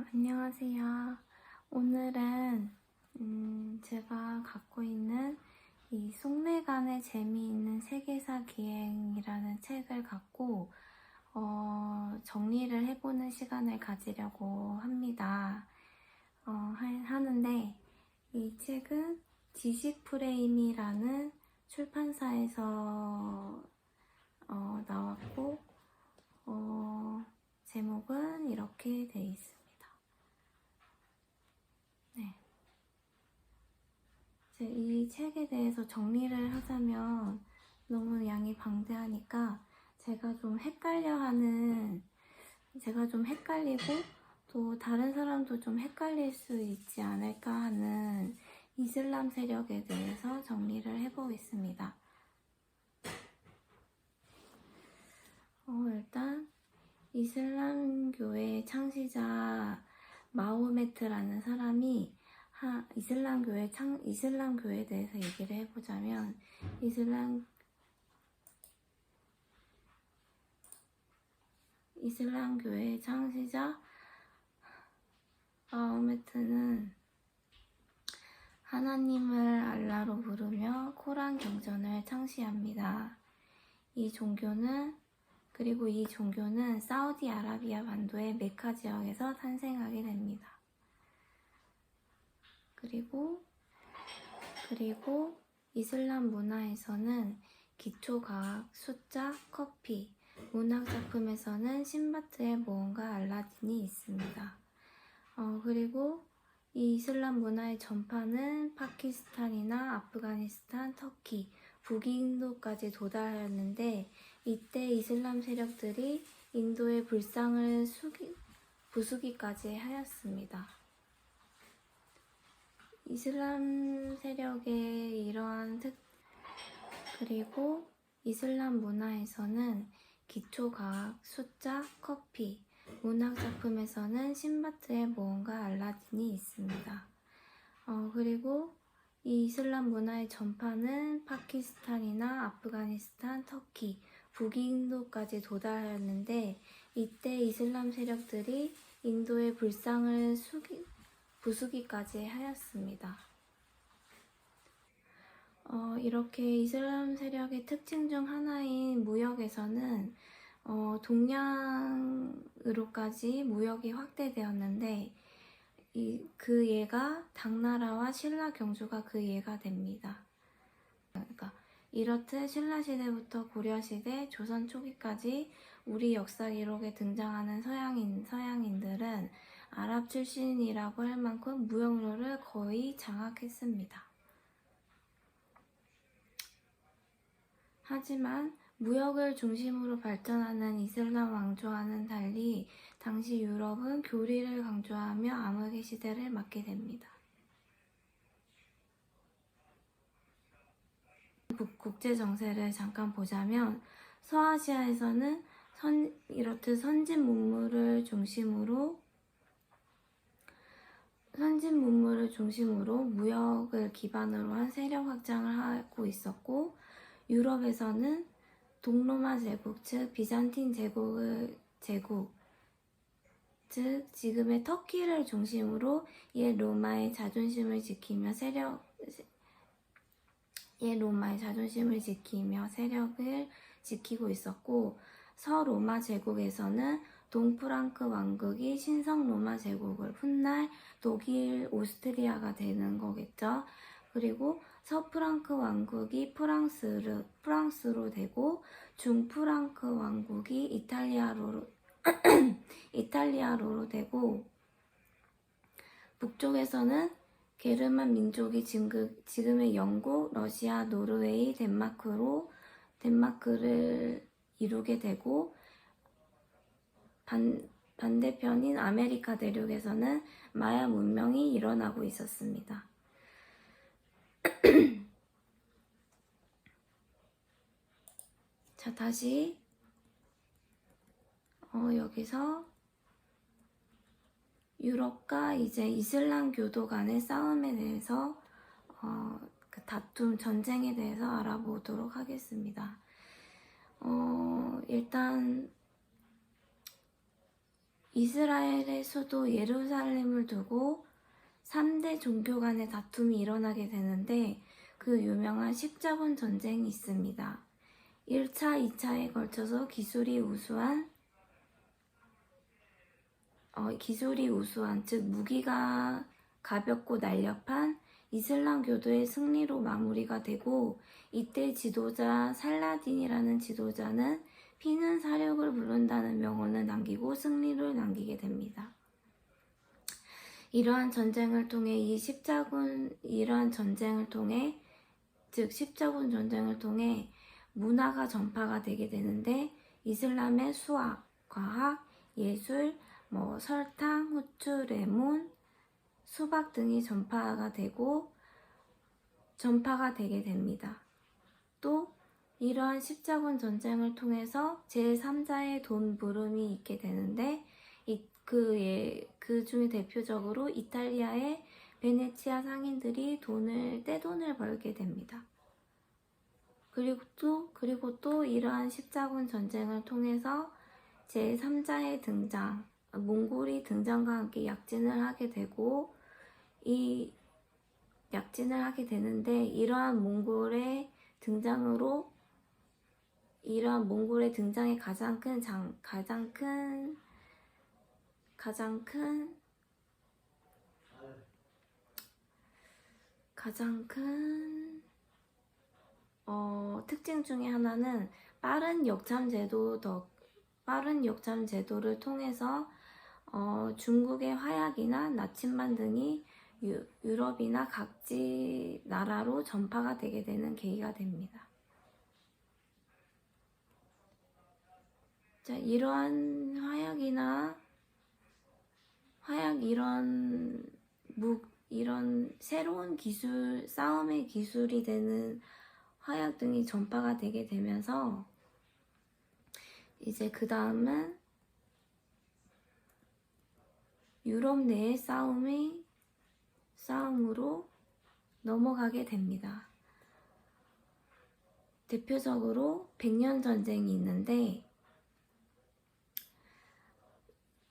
안녕하세요. 오늘은 제가 갖고 있는 이 속내간의 재미있는 세계사 기행이라는 책을 갖고 정리를 해보는 시간을 가지려고 합니다. 하는데 이 책은 지식프레임이라는 출판사에서 나왔고 제목은 이렇게 돼 있습니다. 네. 이 책에 대해서 정리를 하자면 너무 양이 방대하니까 제가 좀 헷갈리고 또 다른 사람도 좀 헷갈릴 수 있지 않을까 하는 이슬람 세력에 대해서 정리를 해보겠습니다. 일단 이슬람교의 창시자 마호메트라는 사람이 이슬람교에 대해서 얘기를 해보자면 이슬람교의 창시자 마호메트는 하나님을 알라로 부르며 코란 경전을 창시합니다. 이 종교는 사우디아라비아 반도의 메카 지역에서 탄생하게 됩니다. 그리고 이슬람 문화에서는 기초과학, 숫자, 커피, 문학작품에서는 신바트의 모험가 알라딘이 있습니다. 그리고 이 이슬람 문화의 전파는 파키스탄이나 아프가니스탄, 터키, 북인도까지 도달하였는데 이때 이슬람 세력들이 인도의 불상을 부수기까지 하였습니다. 이슬람 세력의 그리고 이슬람 문화에서는 기초과학, 숫자, 커피, 문학작품에서는 신바트의 모험가 알라딘이 있습니다. 그리고 이 이슬람 문화의 전파는 파키스탄이나 아프가니스탄, 터키, 북인도까지 도달하였는데 이때 이슬람 세력들이 인도의 불상을 부수기까지 하였습니다. 이렇게 이슬람 세력의 특징 중 하나인 무역에서는 동양으로까지 무역이 확대되었는데 그 예가 당나라와 신라 경주가 그 예가 됩니다. 그러니까 이렇듯 신라 시대부터 고려 시대, 조선 초기까지 우리 역사 기록에 등장하는 서양인들은 아랍 출신이라고 할 만큼 무역로를 거의 장악했습니다. 하지만 무역을 중심으로 발전하는 이슬람 왕조와는 달리 당시 유럽은 교리를 강조하며 암흑의 시대를 맞게 됩니다. 국제 정세를 잠깐 보자면 서아시아에서는 이렇듯 선진 문물을 중심으로 무역을 기반으로 한 세력 확장을 하고 있었고 유럽에서는 동로마 제국, 즉 비잔틴 제국, 즉 지금의 터키를 중심으로 옛 로마의 자존심을 지키며 세력을 지키고 있었고 서로마 제국에서는 동프랑크 왕국이 신성 로마 제국을 훗날 독일, 오스트리아가 되는 거겠죠. 그리고 서프랑크 왕국이 프랑스로 되고 중프랑크 왕국이 이탈리아로로 되고 북쪽에서는 게르만 민족이 지금의 영국, 러시아, 노르웨이, 덴마크를 이루게 되고 반대편인 아메리카 대륙에서는 마야 문명이 일어나고 있었습니다. 자, 다시 여기서 유럽과 이제 이슬람 교도 간의 싸움에 대해서 그 전쟁에 대해서 알아보도록 하겠습니다. 일단 이스라엘의 수도 예루살렘을 두고 3대 종교 간의 다툼이 일어나게 되는데 그 유명한 십자군 전쟁이 있습니다. 1차, 2차에 걸쳐서 기술이 우수한 즉 무기가 가볍고 날렵한 이슬람 교도의 승리로 마무리가 되고, 이때 지도자 살라딘이라는 지도자는 피는 사륙을 부른다는 명언을 남기고 승리를 남기게 됩니다. 이러한 전쟁을 통해 즉 십자군 전쟁을 통해 문화가 전파가 되게 되는데, 이슬람의 수학, 과학, 예술, 설탕, 후추, 레몬, 수박 등이 전파가 되게 됩니다. 또 이러한 십자군 전쟁을 통해서 제3자의 돈 부름이 있게 되는데, 그 중에 대표적으로 이탈리아의 베네치아 상인들이 떼돈을 벌게 됩니다. 그리고 또 이러한 십자군 전쟁을 통해서 제3자의 등장, 몽골이 등장과 함께 약진을 하게 되는데, 이러한 몽골의 등장의 가장 큰 특징 중에 하나는 빠른 역참 제도를 통해서 중국의 화약이나 나침반 등이 유럽이나 각지 나라로 전파가 되게 되는 계기가 됩니다. 자, 이러한 이런 새로운 싸움의 기술이 되는 화약 등이 전파가 되게 되면서, 이제 그 다음은 유럽 내의 싸움으로 넘어가게 됩니다. 대표적으로 100년 전쟁이 있는데,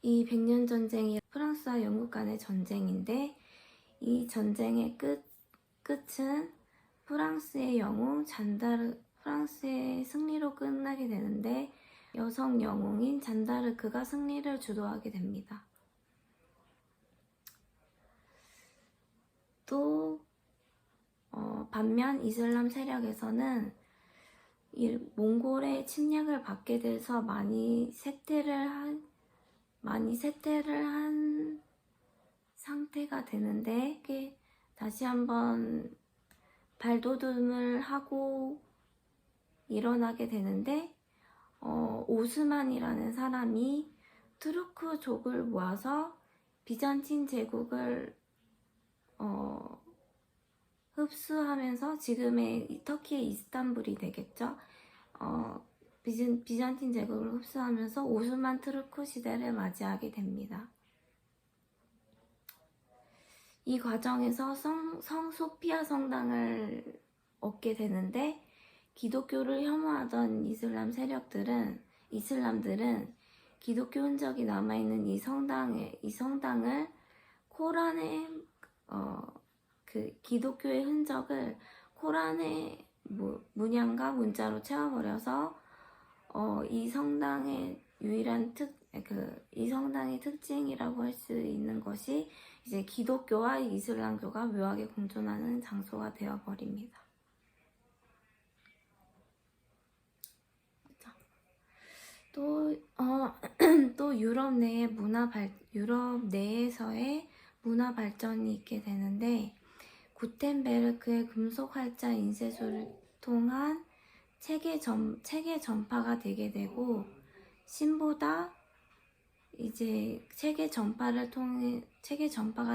이 100년 전쟁이 프랑스와 영국 간의 전쟁인데, 이 전쟁의 끝은 프랑스의 승리로 끝나게 되는데, 여성 영웅인 잔다르크가 승리를 주도하게 됩니다. 또 반면 이슬람 세력에서는 몽골의 침략을 받게 돼서 많이 쇠퇴를 한 상태가 되는데, 다시 한번 발돋움을 하고 일어나게 되는데, 오스만이라는 사람이 투르크족을 모아서 비잔틴 제국을 흡수하면서, 지금의 터키의 이스탄불이 되겠죠. 비잔틴 제국을 흡수하면서 오스만 투르크 시대를 맞이하게 됩니다. 이 과정에서 성 소피아 성당을 얻게 되는데, 기독교를 혐오하던 이슬람들은 기독교 흔적이 남아있는 이 성당을 코란의 기독교의 흔적을 코란의 문양과 문자로 채워버려서 이 성당의 특징이라고 할 수 있는 것이 이제 기독교와 이슬람교가 묘하게 공존하는 장소가 되어버립니다. 또 유럽 내에서의 문화 발전이 있게 되는데, 구텐베르크의 금속 활자 인쇄소를 통한 책의 전파가 되게 되고, 신보다 이제 책의 전파가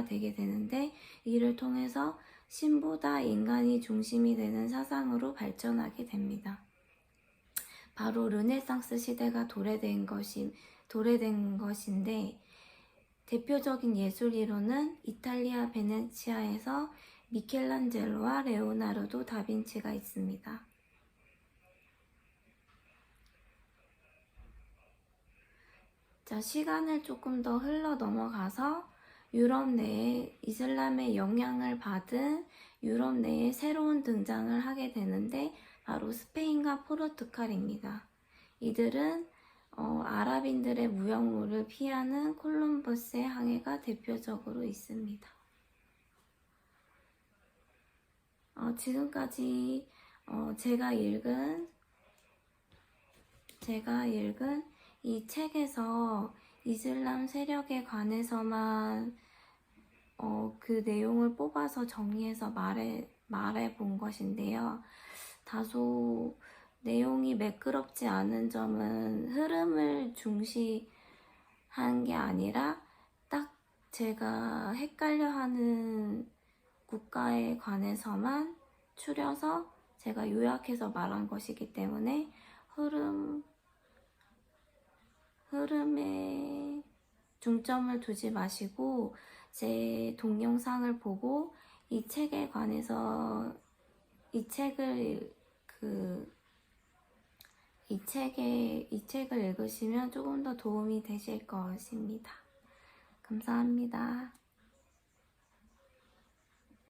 되게 되는데, 이를 통해서 신보다 인간이 중심이 되는 사상으로 발전하게 됩니다. 바로 르네상스 시대가 도래된 것인데, 대표적인 예술 이론은 이탈리아 베네치아에서 미켈란젤로와 레오나르도 다빈치가 있습니다. 자, 시간을 조금 더 흘러 넘어가서 유럽 내에 이슬람의 영향을 받은 유럽 내에 새로운 등장을 하게 되는데 바로 스페인과 포르투갈입니다. 이들은 아랍인들의 무역로를 피하는 콜럼버스의 항해가 대표적으로 있습니다. 지금까지 제가 읽은 이 책에서 이슬람 세력에 관해서만 그 내용을 뽑아서 정리해서 말해 본 것인데요. 다소 내용이 매끄럽지 않은 점은 흐름을 중시한 게 아니라 딱 제가 헷갈려하는 국가에 관해서만 추려서 제가 요약해서 말한 것이기 때문에 흐름에 중점을 두지 마시고 제 동영상을 보고 이 책에 관해서 이 책을 읽으시면 조금 더 도움이 되실 것입니다. 감사합니다.